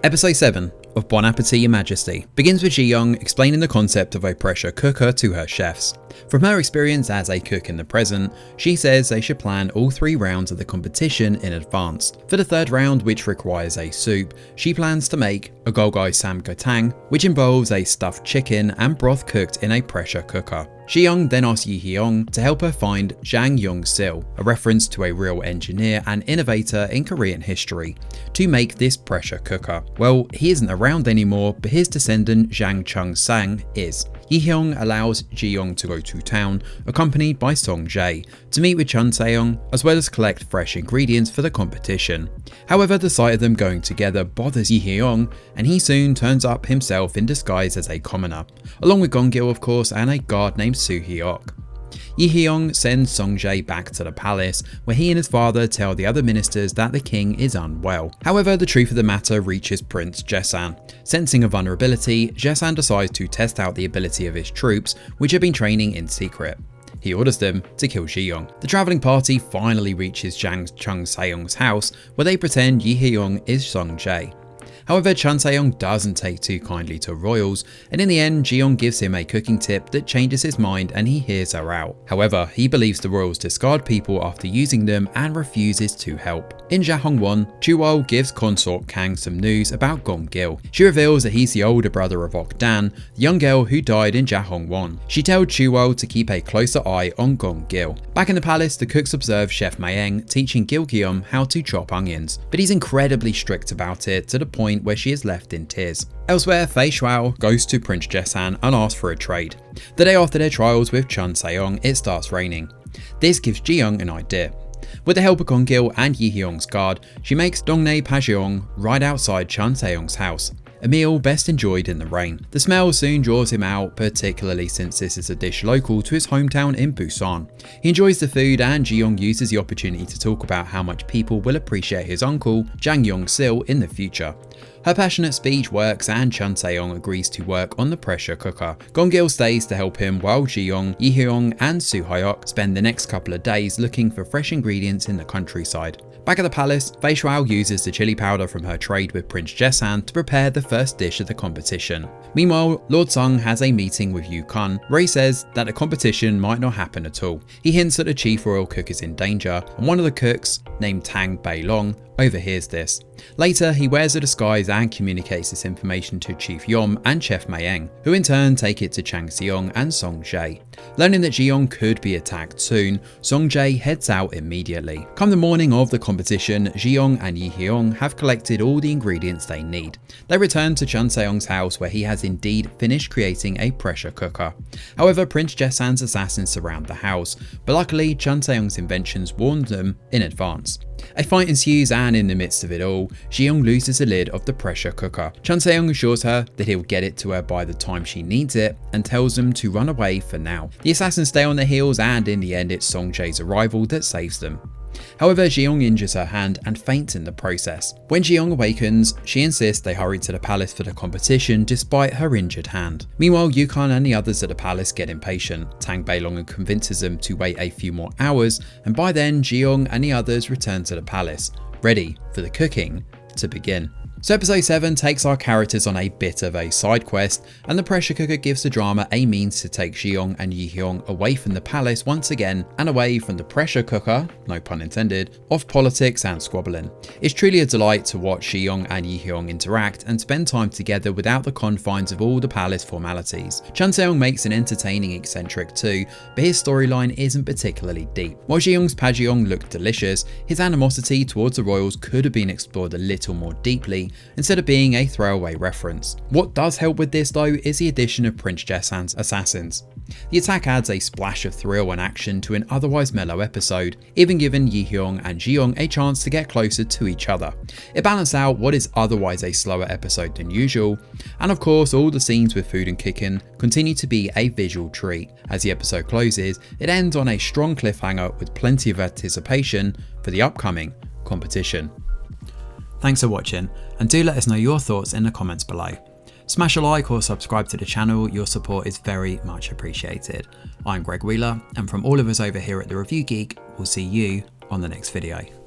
Episode 7 of Bon Appétit and Majesty begins with Ji-young explaining the concept of a pressure cooker to her chefs. From her experience as a cook in the present, she says they should plan all 3 rounds of the competition in advance. For the 3rd round, which requires a soup, she plans to make a golgai samgotang, which involves a stuffed chicken and broth cooked in a pressure cooker. Ji-young then asks Yi-heon to help her find Jang Young-sil, a reference to a real engineer and innovator in Korean history, to make this pressure cooker. Well, he isn't around anymore, but his descendant Jang Chung-sang is. Yi-heon allows Ji-young to go to town, accompanied by Song-jae, to meet with Chun Se-young, as well as collect fresh ingredients for the competition. However, the sight of them going together bothers Yi-heon, and he soon turns up himself in disguise as a commoner, along with Gong-gil of course, and a guard named Soo-hyuk. Yi-heon sends Song-jae back to the palace, where he and his father tell the other ministers that the king is unwell. However, the truth of the matter reaches Prince Jaesan. Sensing a vulnerability, Jaesan decides to test out the ability of his troops, which have been training in secret. He orders them to kill Ji-young. The travelling party finally reaches Jang Chung Se-young's house, where they pretend Yi-heon is Song-jae. However, Chun Se-young doesn't take too kindly to royals, and in the end, Ji-young gives him a cooking tip that changes his mind and he hears her out. However, he believes the royals discard people after using them and refuses to help. In Jahongwon, Chuwol gives consort Kang some news about Gong-gil. She reveals that he's the older brother of Ok-dan, the young girl who died in Jahongwon. She tells Chuwol to keep a closer eye on Gong-gil. Back in the palace, the cooks observe Chef Mayeng teaching Gil-kyum how to chop onions, but he's incredibly strict about it to the point where she is left in tears. Elsewhere, Fei Shuao goes to Prince Jaesan and asks for a trade. The day after their trials with Chun Se-young, it starts raining. This gives Ji-young an idea. With the help of Gong-gil and Yi-heon's guard, she makes Dongnae Pajeong right outside Chun Se-young's house, a meal best enjoyed in the rain. The smell soon draws him out, particularly since this is a dish local to his hometown in Busan. He enjoys the food, and Ji-young uses the opportunity to talk about how much people will appreciate his uncle, Jang Young-sil, in the future. Her passionate speech works, and Chun Se-young agrees to work on the pressure cooker. Gong-gil stays to help him, while Ji-young, Yi-heon and Soo-hyuk spend the next couple of days looking for fresh ingredients in the countryside. Back at the palace, Fei Shuao uses the chili powder from her trade with Prince Jaesan to prepare the first dish of the competition. Meanwhile, Lord Sung has a meeting with Yu Kun, where he says that the competition might not happen at all. He hints that the chief royal cook is in danger, and one of the cooks, named Tang Bei-long, overhears this. Later, he wears a disguise and communicates this information to Chief Yom and Chef Mayeng, who in turn take it to Chang Se-young and Song-jae. Learning that Ji-young could be attacked soon, Song-jae heads out immediately. Come the morning of the competition, Ji-young and Yi-heon have collected all the ingredients they need. They return to Chun Se-young's house, where he has indeed finished creating a pressure cooker. However, Prince Jaesan's assassins surround the house, but luckily Chun Se-young's inventions warned them in advance. A fight ensues, and in the midst of it all, Ji-young loses the lid of the pressure cooker. Chun Se-young assures her that he'll get it to her by the time she needs it, and tells them to run away for now. The assassins stay on their heels, and in the end it's Song-jae's arrival that saves them. However, Ji-young injures her hand and faints in the process. When Ji-young awakens, she insists they hurry to the palace for the competition despite her injured hand. Meanwhile, Yu Kun and the others at the palace get impatient. Tang Bei-long convinces them to wait a few more hours, and by then Ji-young and the others return to the palace, ready for the cooking to begin. So episode 7 takes our characters on a bit of a side quest, and the pressure cooker gives the drama a means to take Ji-young and Yi-heon away from the palace once again, and away from the pressure cooker, no pun intended, of politics and squabbling. It's truly a delight to watch Ji-young and Yi-heon interact and spend time together without the confines of all the palace formalities. Chun Se-young makes an entertaining eccentric too, but his storyline isn't particularly deep. While Ji-young's Pajeong looked delicious, his animosity towards the royals could have been explored a little more deeply, instead of being a throwaway reference. What does help with this though is the addition of Prince Jaesan's assassins. The attack adds a splash of thrill and action to an otherwise mellow episode, even giving Yi-heon and Ji-young a chance to get closer to each other. It balanced out what is otherwise a slower episode than usual, and of course all the scenes with food and cooking continue to be a visual treat. As the episode closes, it ends on a strong cliffhanger with plenty of anticipation for the upcoming competition. Thanks for watching, and do let us know your thoughts in the comments below. Smash a like or subscribe to the channel, your support is very much appreciated. I'm Greg Wheeler, and from all of us over here at The Review Geek, we'll see you on the next video.